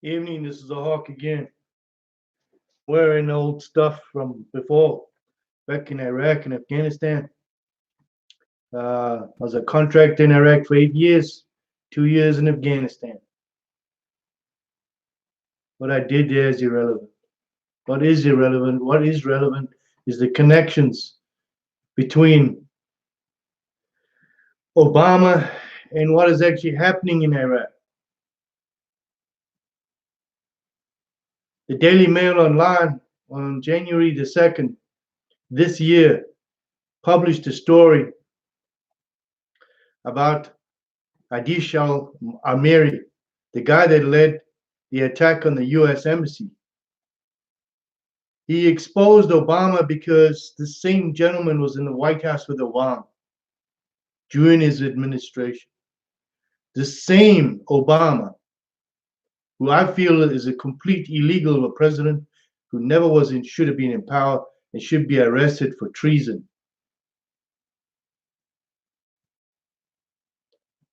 Evening, this is a Hawk again. Wearing old stuff from before, back in Iraq and Afghanistan. I was a contractor in Iraq for 8 years, 2 years in Afghanistan. What I did there is irrelevant. What is irrelevant? What is relevant is the connections between Obama and what is actually happening in Iraq. The Daily Mail Online on January the 2nd this year published a story about Adish al-Amiri, the guy that led the attack on the U.S. Embassy. He exposed Obama because the same gentleman was in the White House with Obama during his administration. The same Obama, who I feel is a complete illegal of a president who never was in, should have been in power and should be arrested for treason,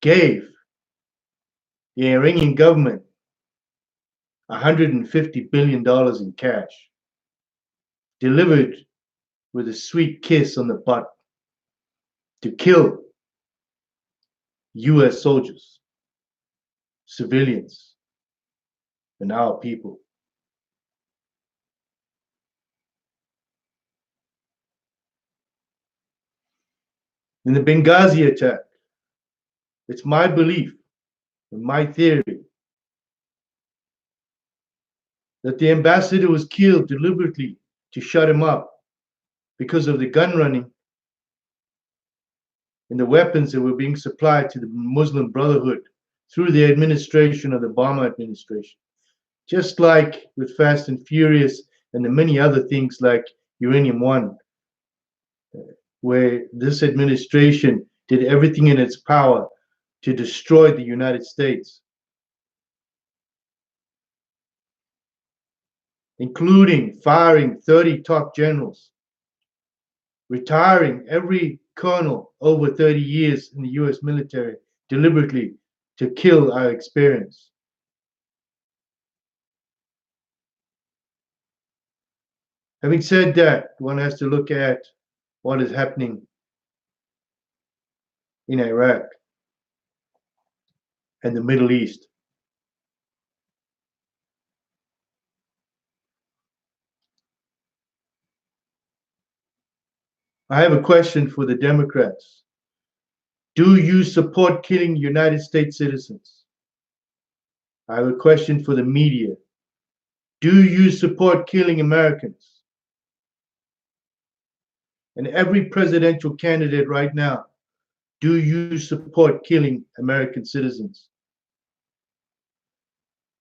gave the Iranian government $150 billion in cash, delivered with a sweet kiss on the butt, to kill U.S. soldiers, civilians, and our people. In the Benghazi attack, it's my belief and my theory that the ambassador was killed deliberately to shut him up because of the gun running and the weapons that were being supplied to the Muslim Brotherhood through the administration of the Obama administration. Just like with Fast and Furious and the many other things like Uranium One, where this administration did everything in its power to destroy the United States, including firing 30 top generals, retiring every colonel over 30 years in the US military deliberately to kill our experience. Having said that, one has to look at what is happening in Iraq and the Middle East. I have a question for the Democrats. Do you support killing United States citizens? I have a question for the media. Do you support killing Americans? And every presidential candidate right now, do you support killing American citizens?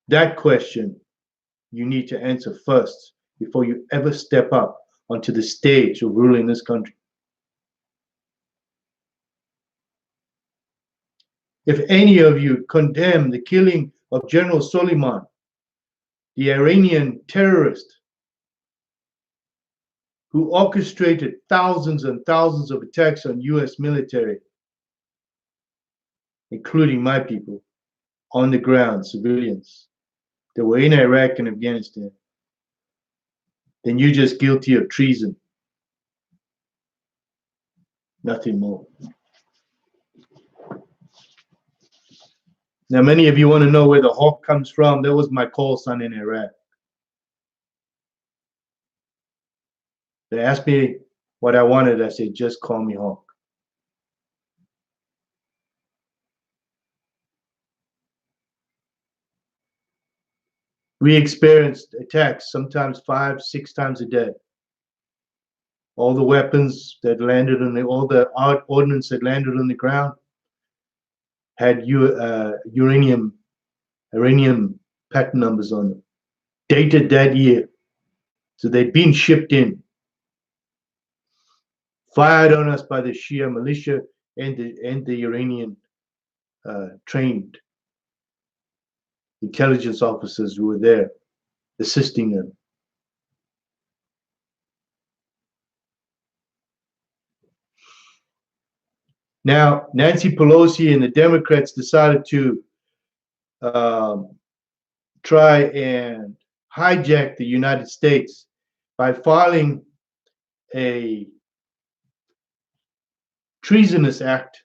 That question you need to answer first before you ever step up onto the stage of ruling this country. If any of you condemn the killing of General Soleimani, the Iranian terrorist who orchestrated thousands and thousands of attacks on US military, including my people, on the ground, civilians that were in Iraq and Afghanistan, then you're just guilty of treason. Nothing more. Now, many of you want to know where the Hawk comes from. That was my call sign in Iraq. They asked me what I wanted. I said, just call me Hawk. We experienced attacks sometimes 5, 6 times a day. All the weapons that landed on all the ordnance that landed on the ground had uranium patent numbers on them, dated that year. So they'd been shipped in, fired on us by the Shia militia and the Iranian trained intelligence officers who were there assisting them. Now, Nancy Pelosi and the Democrats decided to try and hijack the United States by filing a treasonous act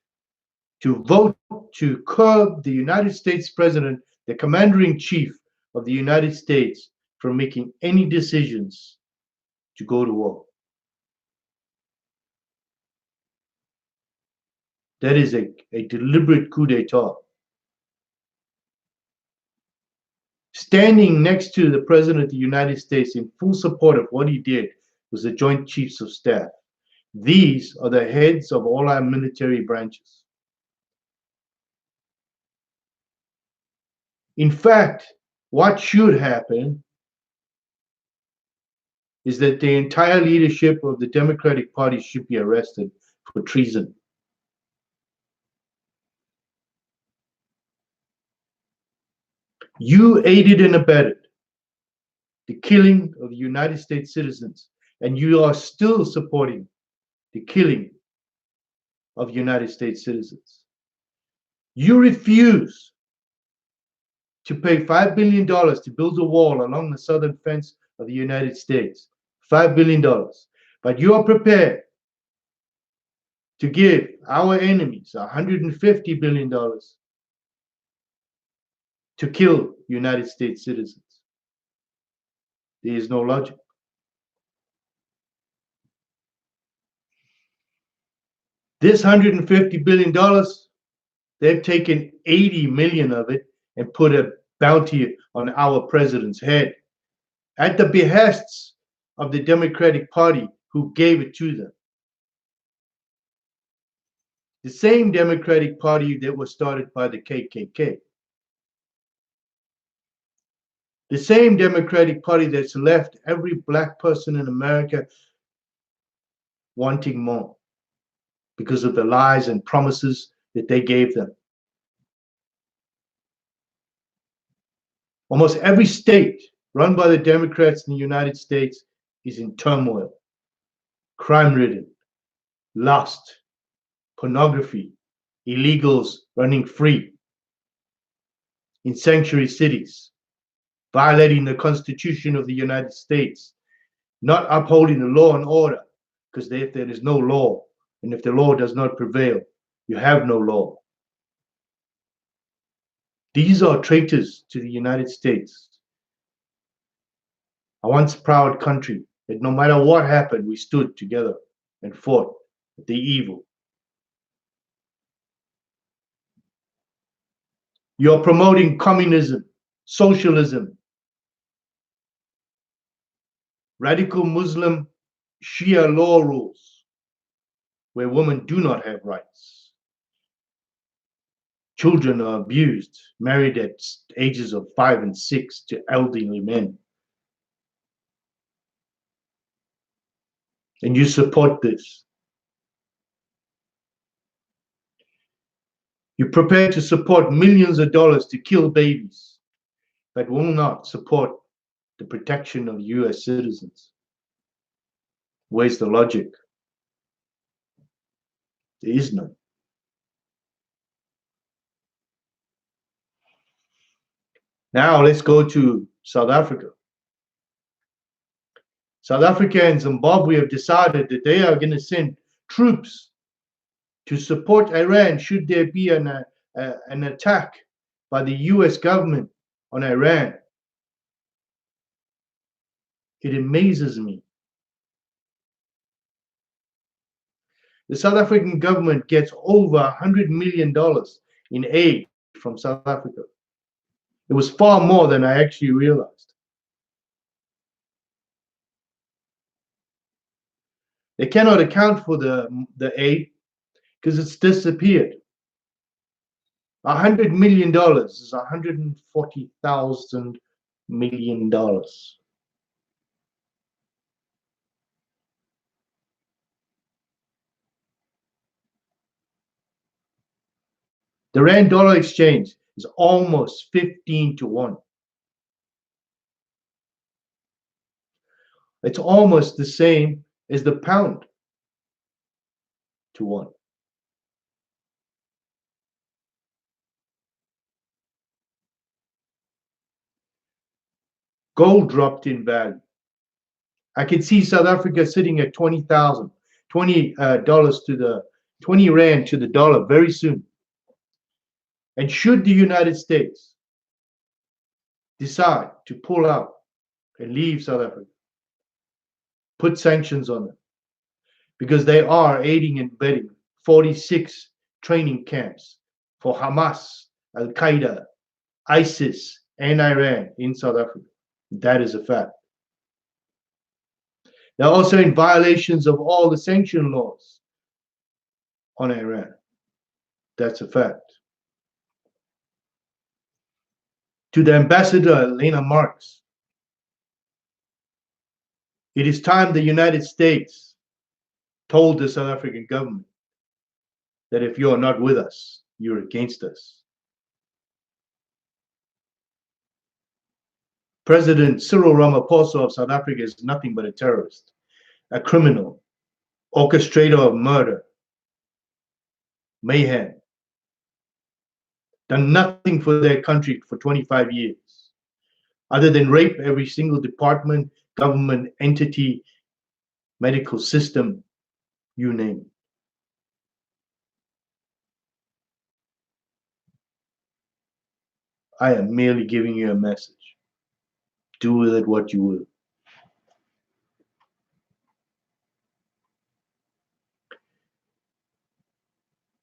to vote to curb the United States President, the Commander-in-Chief of the United States, from making any decisions to go to war. That is a deliberate coup d'etat. Standing next to the President of the United States in full support of what he did was the Joint Chiefs of Staff. These are the heads of all our military branches. In fact, what should happen is that the entire leadership of the Democratic Party should be arrested for treason. You aided and abetted the killing of United States citizens, and you are still supporting the killing of United States citizens. You refuse to pay $5 billion to build a wall along the southern fence of the United States. $5 billion. But you are prepared to give our enemies $150 billion to kill United States citizens. There is no logic. This $150 billion, they've taken 80 million of it and put a bounty on our president's head at the behests of the Democratic Party who gave it to them. The same Democratic Party that was started by the KKK. The same Democratic Party that's left every black person in America wanting more because of the lies and promises that they gave them. Almost every state run by the Democrats in the United States is in turmoil, crime-ridden, lust, pornography, illegals running free in sanctuary cities, violating the Constitution of the United States, not upholding the law and order, because if there is no law, and if the law does not prevail, you have no law. These are traitors to the United States, a once proud country that no matter what happened, we stood together and fought the evil. You're promoting communism, socialism, radical Muslim Shia law rules, where women do not have rights. Children are abused, married at ages of 5 and 6 to elderly men. And you support this. You're prepared to support millions of dollars to kill babies, but will not support the protection of US citizens. Where's the logic? There is none. Now let's go to South Africa. South Africa and Zimbabwe have decided that they are going to send troops to support Iran should there be an attack by the US government on Iran. It amazes me. The South African government gets over $100 million in aid from South Africa. It was far more than I actually realized. They cannot account for the aid because it's disappeared. $100 million is $140,000 million. The Rand dollar exchange is almost 15 to 1. It's almost the same as the pound to 1. Gold dropped in value. I could see South Africa sitting at 20,000, $20 to the 20 rand to the dollar very soon. And should the United States decide to pull out and leave South Africa, put sanctions on them, because they are aiding and abetting 46 training camps for Hamas, Al Qaeda, ISIS, and Iran in South Africa. That is a fact. They're also in violations of all the sanction laws on Iran. That's a fact. To the ambassador, Lena Marks, it is time the United States told the South African government that if you're not with us, you're against us. President Cyril Ramaphosa of South Africa is nothing but a terrorist, a criminal, orchestrator of murder, mayhem, done nothing for their country for 25 years, other than rape every single department, government entity, medical system, you name it. I am merely giving you a message. Do with it what you will.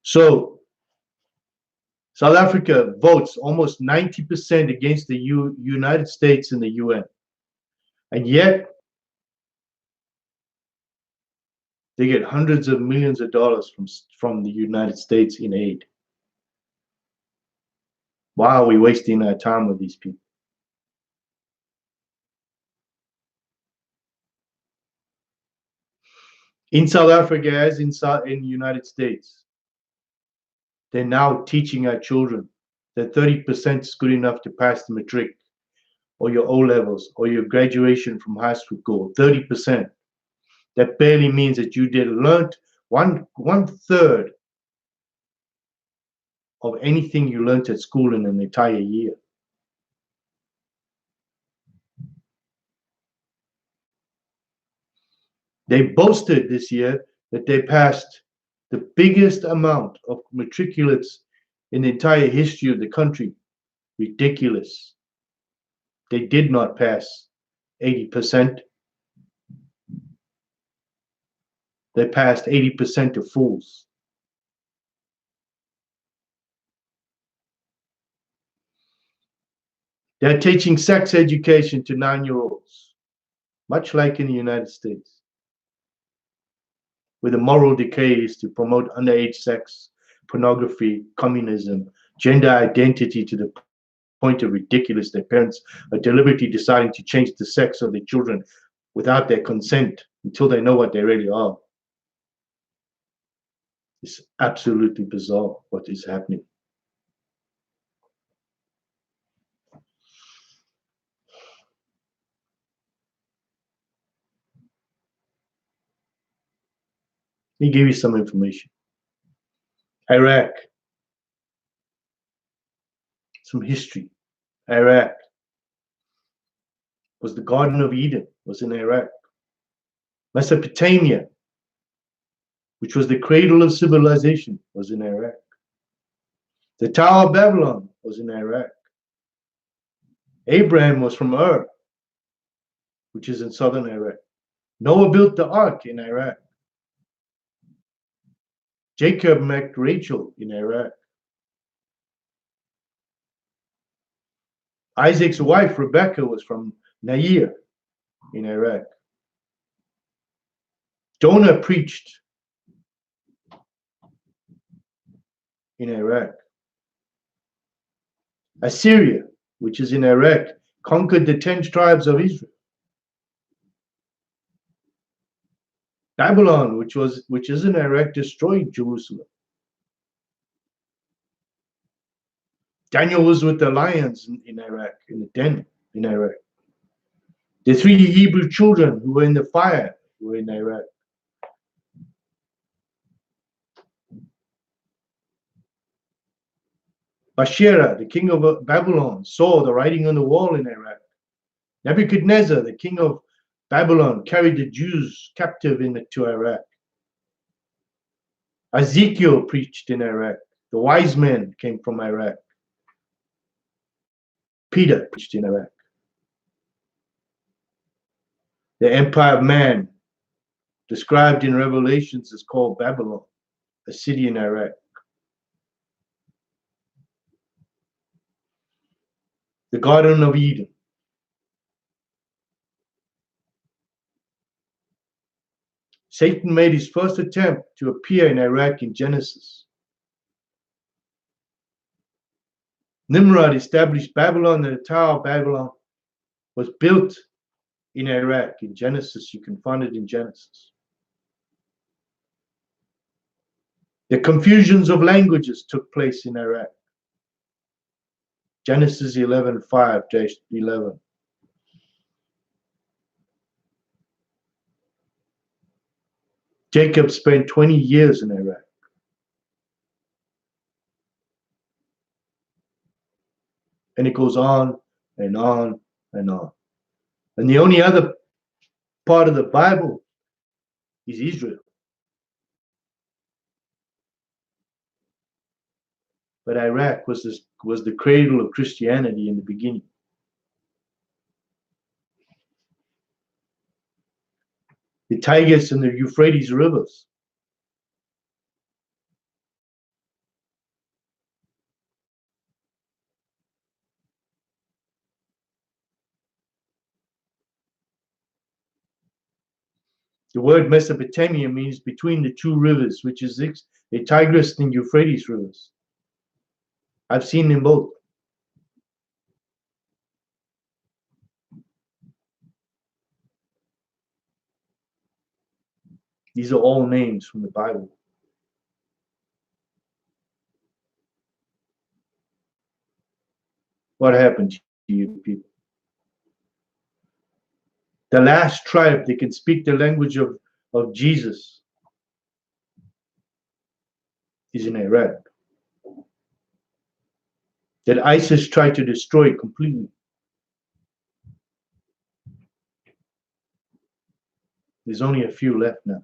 So, South Africa votes almost 90% against the United States and the UN. And yet, they get hundreds of millions of dollars from the United States in aid. Why are we wasting our time with these people? In South Africa, as in the United States, they're now teaching our children that 30% is good enough to pass the matric or your O levels or your graduation from high school. 30%. That barely means that you learned one third of anything you learned at school in an entire year. They boasted this year that they passed the biggest amount of matriculates in the entire history of the country. Ridiculous. They did not pass 80%. They passed 80% of fools. They're teaching sex education to 9-year-olds, much like in the United States, where the moral decay is to promote underage sex, pornography, communism, gender identity to the point of ridiculous that parents are deliberately deciding to change the sex of their children without their consent until they know what they really are. It's absolutely bizarre what is happening. Let me give you some information. Iraq, some history. Iraq was the Garden of Eden, was in Iraq. Mesopotamia, which was the cradle of civilization, was in Iraq. The Tower of Babylon was in Iraq. Abraham was from Ur, which is in southern Iraq. Noah built the ark in Iraq. Jacob met Rachel in Iraq. Isaac's wife, Rebecca, was from Nair in Iraq. Jonah preached in Iraq. Assyria, which is in Iraq, conquered the 10 tribes of Israel. Babylon, which is in Iraq, destroyed Jerusalem. Daniel was with the lions in Iraq, in the den in Iraq. The 3 Hebrew children who were in the fire were in Iraq. Bashira, the king of Babylon, saw the writing on the wall in Iraq. Nebuchadnezzar, the king of Babylon, carried the Jews captive to Iraq. Ezekiel preached in Iraq. The wise men came from Iraq. Peter preached in Iraq. The empire of man, described in Revelations, is called Babylon, a city in Iraq. The Garden of Eden. Satan made his first attempt to appear in Iraq in Genesis. Nimrod established Babylon, and the Tower of Babylon was built in Iraq in Genesis. You can find it in Genesis. The confusions of languages took place in Iraq. Genesis 11:5-11. Jacob spent 20 years in Iraq. And it goes on and on and on. And the only other part of the Bible is Israel. But Iraq was the cradle of Christianity in the beginning. The Tigris and the Euphrates rivers. The word Mesopotamia means between the two rivers, which is the Tigris and Euphrates rivers. I've seen them both. These are all names from the Bible. What happened to you people? The last tribe that can speak the language of Jesus is in Iraq. That ISIS tried to destroy completely. There's only a few left now.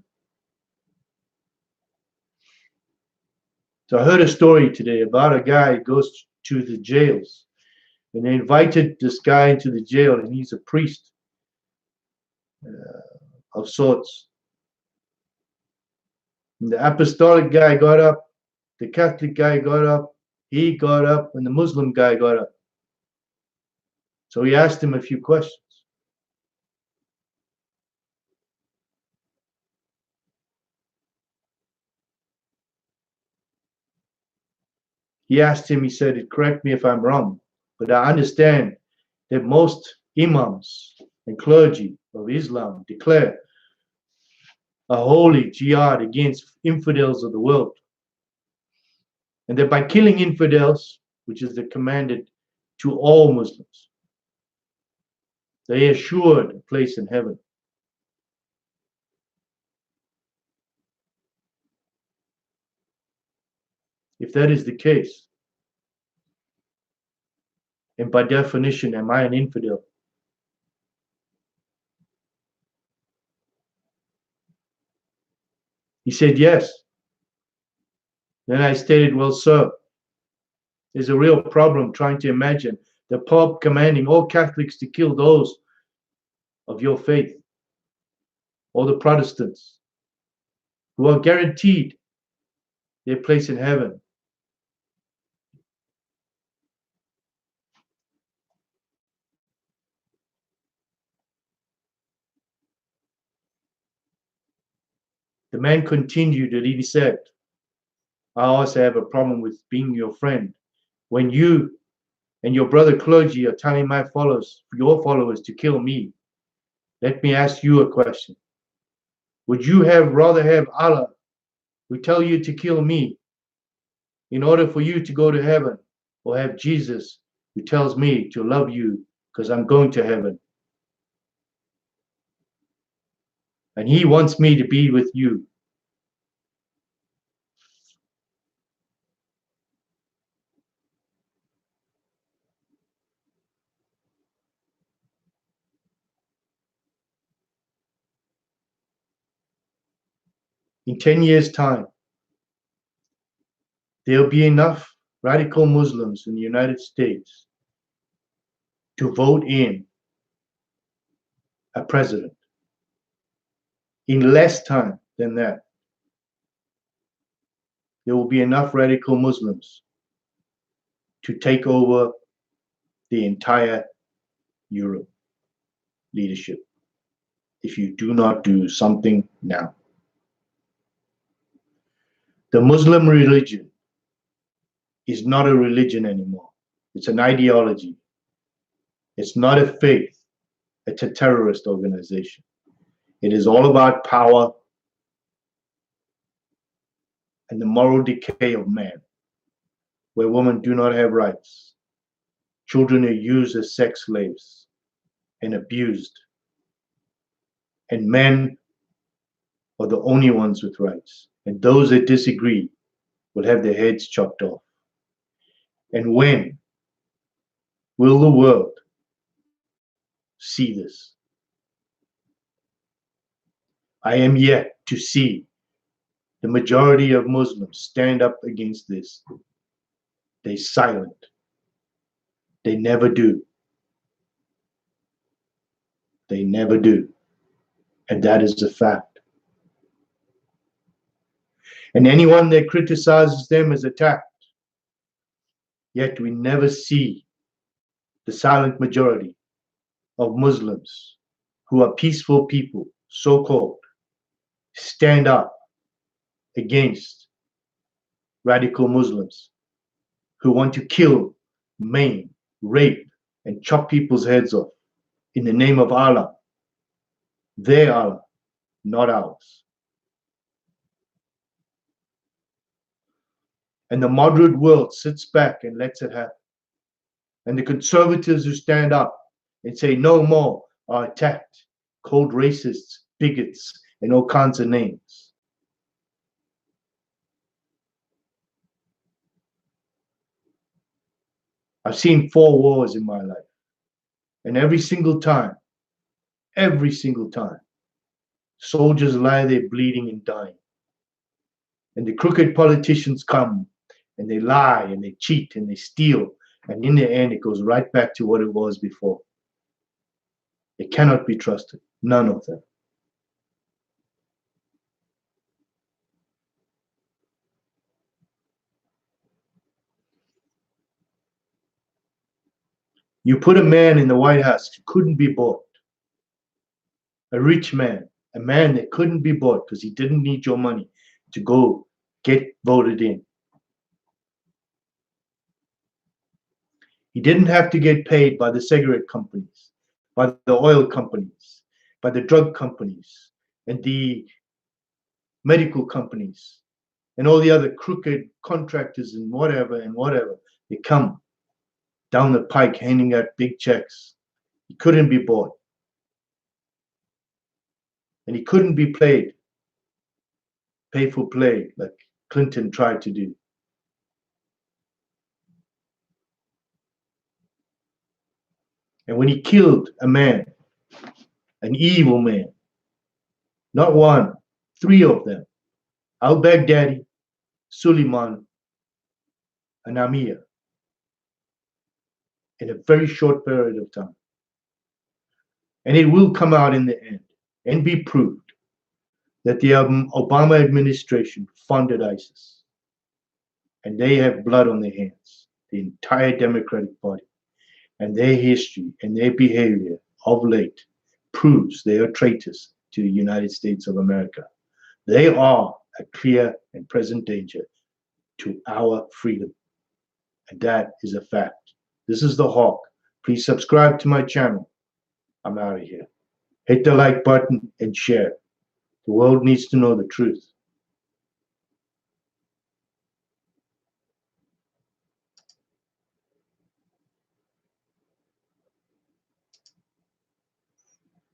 So I heard a story today about a guy who goes to the jails. And they invited this guy into the jail, and he's a priest of sorts. And the apostolic guy got up, the Catholic guy got up, he got up, and the Muslim guy got up. So he asked him a few questions. He asked him, he said, correct me if I'm wrong, but I understand that most imams and clergy of Islam declare a holy jihad against infidels of the world. And that by killing infidels, which is the commanded to all Muslims, they are assured a place in heaven. If that is the case, and by definition, am I an infidel? He said, yes. Then I stated, well, sir, there's a real problem trying to imagine the Pope commanding all Catholics to kill those of your faith, all the Protestants, who are guaranteed their place in heaven. The man continued and he said, I also have a problem with being your friend. When you and your brother clergy are telling my followers, your followers, to kill me, let me ask you a question. Would you rather have Allah, who tell you to kill me in order for you to go to heaven, or have Jesus, who tells me to love you because I'm going to heaven? And he wants me to be with you. In 10 years' time, there'll be enough radical Muslims in the United States to vote in a president. In less time than that, there will be enough radical Muslims to take over the entire Europe leadership if you do not do something now. The Muslim religion is not a religion anymore. It's an ideology. It's not a faith. It's a terrorist organization. It is all about power and the moral decay of man, where women do not have rights. Children are used as sex slaves and abused. And men are the only ones with rights. And those that disagree will have their heads chopped off. And when will the world see this? I am yet to see the majority of Muslims stand up against this. They're silent. They never do. They never do. And that is a fact. And anyone that criticizes them is attacked. Yet we never see the silent majority of Muslims who are peaceful people, so-called, stand up against radical Muslims who want to kill, maim, rape, and chop people's heads off in the name of Allah. Their Allah, not ours. And the moderate world sits back and lets it happen. And the conservatives who stand up and say no more are attacked, called racists, bigots, and all kinds of names. I've seen 4 wars in my life. And every single time, soldiers lie there bleeding and dying. And the crooked politicians come and they lie and they cheat and they steal. And in the end, it goes right back to what it was before. It cannot be trusted. None of them. You put a man in the White House who couldn't be bought. A rich man, a man that couldn't be bought because he didn't need your money to go get voted in. He didn't have to get paid by the cigarette companies, by the oil companies, by the drug companies, and the medical companies, and all the other crooked contractors and whatever. They come down the pike handing out big checks. He couldn't be bought. And he couldn't be pay for play like Clinton tried to do. And when he killed a man, an evil man, not one, 3 of them, al-Baghdadi, Suleiman, and Amir, in a very short period of time. And it will come out in the end and be proved that the Obama administration funded ISIS. And they have blood on their hands, the entire Democratic Party. And their history and their behavior of late proves they are traitors to the United States of America. They are a clear and present danger to our freedom. And that is a fact. This is The Hawk. Please subscribe to my channel. I'm out of here. Hit the like button and share. The world needs to know the truth.